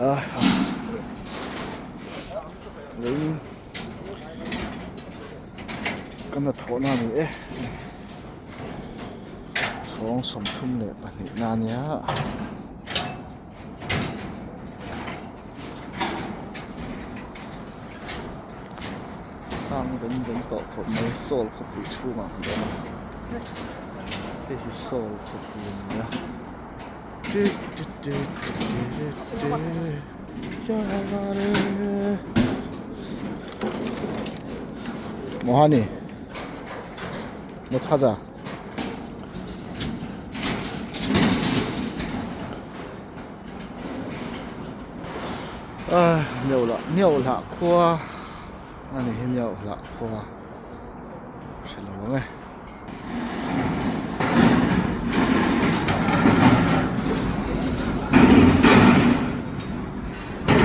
아, lấy cái là thổ nào nữa thổ sống thum lệ bản địa na nhá sang đến tổ của mấy sol của bụi chu mà không đó cái sol của bụi nhá 뭐하니? 뭐 찾아. 아, 묘라 코아. 아니, 묘라 코아. 是了，喂。